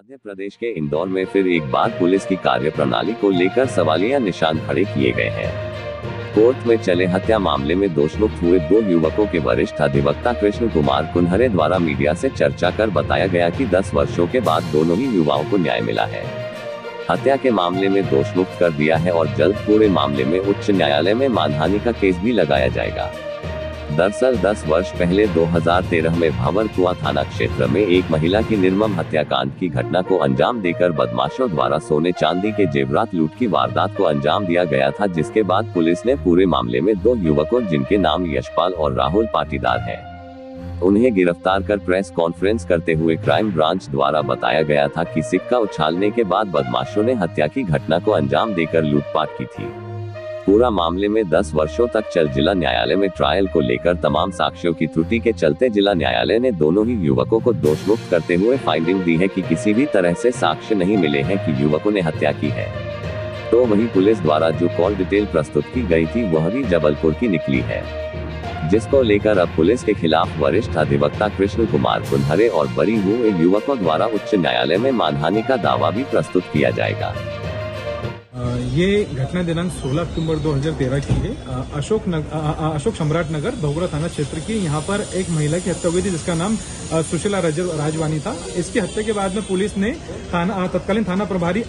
मध्य प्रदेश के इंदौर में फिर एक बार पुलिस की कार्यप्रणाली को लेकर सवालिया निशान खड़े किए गए हैं। कोर्ट में चले हत्या मामले में दोषमुक्त हुए 2 युवकों के वरिष्ठ अधिवक्ता कृष्ण कुमार कुन्हरे द्वारा मीडिया से चर्चा कर बताया गया कि 10 वर्षों के बाद दोनों ही युवाओं को न्याय मिला है। हत्या के मामले में दोषमुक्त कर दिया है और जल्द पूरे मामले में उच्च न्यायालय में मानहानि का केस भी लगाया जाएगा। दरअसल 10 वर्ष पहले 2013 में भंवरकुआं थाना क्षेत्र में एक महिला की निर्मम हत्याकांड की घटना को अंजाम देकर बदमाशों द्वारा सोने चांदी के जेवरात लूट की वारदात को अंजाम दिया गया था, जिसके बाद पुलिस ने पूरे मामले में 2 युवकों जिनके नाम यशपाल और राहुल पाटीदार हैं, उन्हें गिरफ्तार कर प्रेस कॉन्फ्रेंस करते हुए क्राइम ब्रांच द्वारा बताया गया था कि सिक्का उछालने के बाद बदमाशों ने हत्या की घटना को अंजाम देकर लूटपाट की थी। पूरा मामले में 10 वर्षों तक चल जिला न्यायालय में ट्रायल को लेकर तमाम साक्ष्यों की त्रुटि के चलते जिला न्यायालय ने दोनों ही युवकों को दोषमुक्त करते हुए फाइंडिंग दी है कि किसी भी तरह से साक्ष्य नहीं मिले हैं कि युवकों ने हत्या की है। तो वहीं पुलिस द्वारा जो कॉल डिटेल प्रस्तुत की गई थी वह भी जबलपुर की निकली है, जिसको लेकर अब पुलिस के खिलाफ वरिष्ठ अधिवक्ता कृष्ण कुमार कुन्हरे और बरी हुए युवकों द्वारा उच्च न्यायालय में मानहानि का दावा भी प्रस्तुत किया जाएगा। ये घटना दिनांक 16 अक्टूबर 2013 की है। अशोक सम्राट नगर भगोड़ा थाना क्षेत्र की यहाँ पर एक महिला की हत्या हुई थी जिसका नाम सुशीला राजवानी था। इसकी हत्या के बाद में पुलिस ने तत्कालीन थाना प्रभारी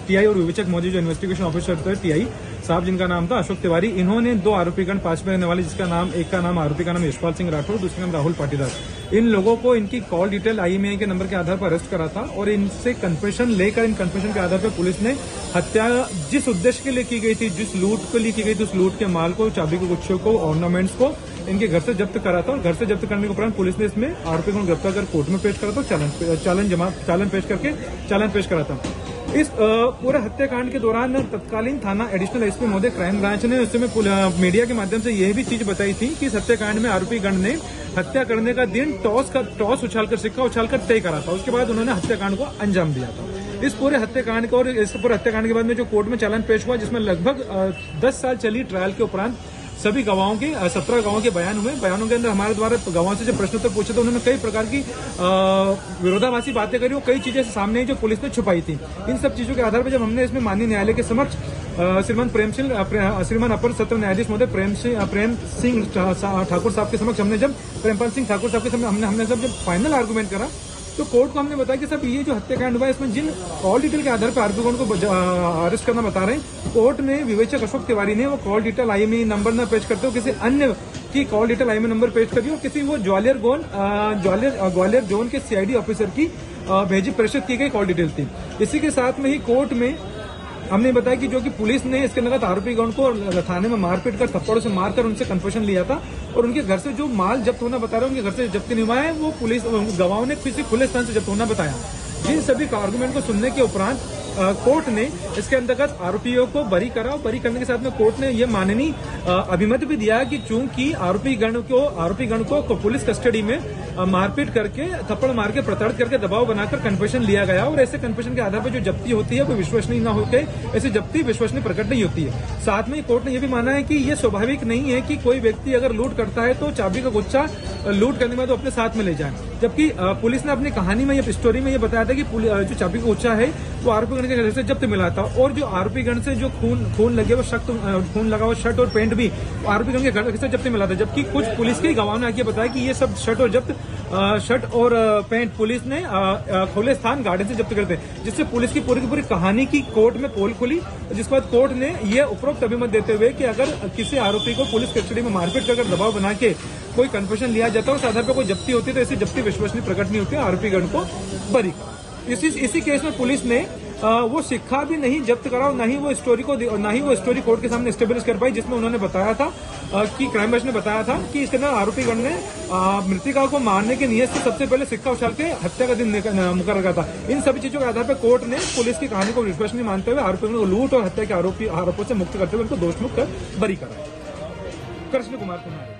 टीआई और विवेचक मौजूद जो इन्वेस्टिगेशन ऑफिसर थे टीआई साहब जिनका नाम था अशोक तिवारी, इन्होंने 2 आरोपीगण पास में रहने वाले जिसका नाम एक का नाम आरोपी का नाम यशपाल सिंह राठौर, दूसरे नाम राहुल पाटीदार, इन लोगों को इनकी कॉल डिटेल IMEI के नंबर के आधार पर अरेस्ट करा था और इनसे कन्फेशन लेकर इन कन्फेशन के आधार पर पुलिस ने हत्या जिस उद्देश्य के लिए की गई थी, जिस लूट के लिए की गई थी, उस लूट के माल को, चाबी के गुच्छों को, ऑर्नामेंट्स को इनके घर से जब्त करा था और घर से जब्त करने के उपरांत पुलिस ने इसमें आरोपी को गिरफ्तार कर कोर्ट में पेश करा था, चालान पेश करा था। इस पूरे हत्याकांड के दौरान तत्कालीन थाना एडिशनल एसपी महोदय क्राइम ब्रांच ने उस समय मीडिया के माध्यम से यह भी चीज बताई थी कि इस हत्याकांड में आरोपी गण ने हत्या करने का दिन टॉस उछालकर सिक्का उछालकर तय करा था। उसके बाद उन्होंने हत्याकांड को अंजाम दिया था। इस पूरे हत्याकांड को और इस पूरे हत्याकांड के बाद में जो कोर्ट में चालान पेश हुआ जिसमें लगभग 10 साल चली ट्रायल के उपरांत सभी गवाहों के 17 गवाहों के बयान हुए। बयानों के अंदर हमारे द्वारा गवाहों से जब प्रश्नोत्तर पूछे तो उन्होंने कई प्रकार की विरोधाभासी बातें करी और कई चीजें सामने आई जो पुलिस ने छुपाई थी। इन सब चीजों के आधार पर जब हमने इसमें माननीय न्यायालय के समक्ष श्रीमान अपर सत्र न्यायाधीश महोदय प्रेम सिंह ठाकुर साहब के समक्ष हमने जब प्रेमपाल सिंह ठाकुर साहब के समक्ष हमने जब फाइनल आर्गूमेंट करा तो कोर्ट को हमने बताया कि साहब ये जो हत्याकांड हुआ है इसमें जिन कॉल डिटेल के आधार पर आरोपियों को अरेस्ट करना बता रहे हैं, कोर्ट ने विवेचक अशोक तिवारी ने वो कॉल डिटेल IMEI नंबर न पेश करते हो किसी अन्य की कॉल डिटेल IMEI नंबर पेश करी और किसी वो ग्वालियर जोन के CID ऑफिसर की भेजी प्रेषित की गई कॉल डिटेल थी। इसी के साथ में ही कोर्ट में हमने बताया कि जो कि पुलिस ने इसके अंतर्गत आरोपीगण को थाने में मारपीट कर थप्पड़ों से मारकर उनसे कन्फेशन लिया था और उनके घर से जो माल जब्त होना बता रहे हैं उनके घर से जब्त नहीं हुआ है, वो पुलिस गवाहों ने किसी खुले स्थान से जब्त होना बताया। जिन सभी आर्गुमेंट को सुनने के उपरांत कोर्ट ने इसके अंतर्गत आरोपियों को बरी करा और बरी करने के साथ में कोर्ट ने यह माननीय अभिमत भी दिया कि चूंकि आरोपीगण को पुलिस कस्टडी में मारपीट करके थप्पड़ मार के प्रताड़ित करके दबाव बनाकर कन्फेशन लिया गया और ऐसे कन्फेशन के आधार पर जो जब्ती होती है वो विश्वसनीय न होकर ऐसी जब्ती विश्वसनीय प्रकट नहीं होती है। साथ में कोर्ट ने यह भी माना है कि यह स्वाभाविक नहीं है कि कोई व्यक्ति अगर लूट करता है तो चाबी का गुच्छा लूट करने के बाद अपने साथ में ले जाए, जबकि पुलिस ने अपनी कहानी में स्टोरी में यह बताया था कि जो चाबी का गुच्छा है वो आरोपीगण के घर से जब्त मिला था और जो आरोपीगण से जो खून लगे वो खून लगा हुआ शर्ट और पैंट भी आरोपीगण के घर से जब्त मिला था, जबकि कुछ पुलिस के गवाहों ने आगे बताया कि ये सब शर्ट और पैंट पुलिस ने खुले स्थान गार्डन से जब्त करते, जिससे पुलिस की पूरी कहानी की कोर्ट में पोल खुली। जिसके बाद कोर्ट ने यह उपरोक्त अभिमत देते हुए कि अगर किसी आरोपी को पुलिस कस्टडी में मारपीट कर दबाव बना के कोई कन्फेशन लिया जाता है और उस आधार पर कोई जब्ती होती है तो ऐसी जब्ती विश्वसनीय प्रकट नहीं होती, आरोपीगण को बरी करा। इसी केस में पुलिस ने वो सिक्का भी नहीं जब्त करा और ना ही वो स्टोरी कोर्ट के सामने एस्टेब्लिश कर पाई, जिसमें उन्होंने बताया था कि क्राइम ब्रांच ने बताया था कि इसके अंदर आरोपीगण ने मृतिका को मारने की नियत से सबसे पहले सिक्का उछाल के हत्या का दिन मुकर्रर करा था। इन सभी चीजों के आधार पर कोर्ट ने पुलिस की कहानी को विश्वसनीय मानते हुए आरोपियों को लूट और हत्या के आरोपों से मुक्त करते हुए उनको दोषमुक्त कर बरी करा। कृष्ण कुमार कुमार।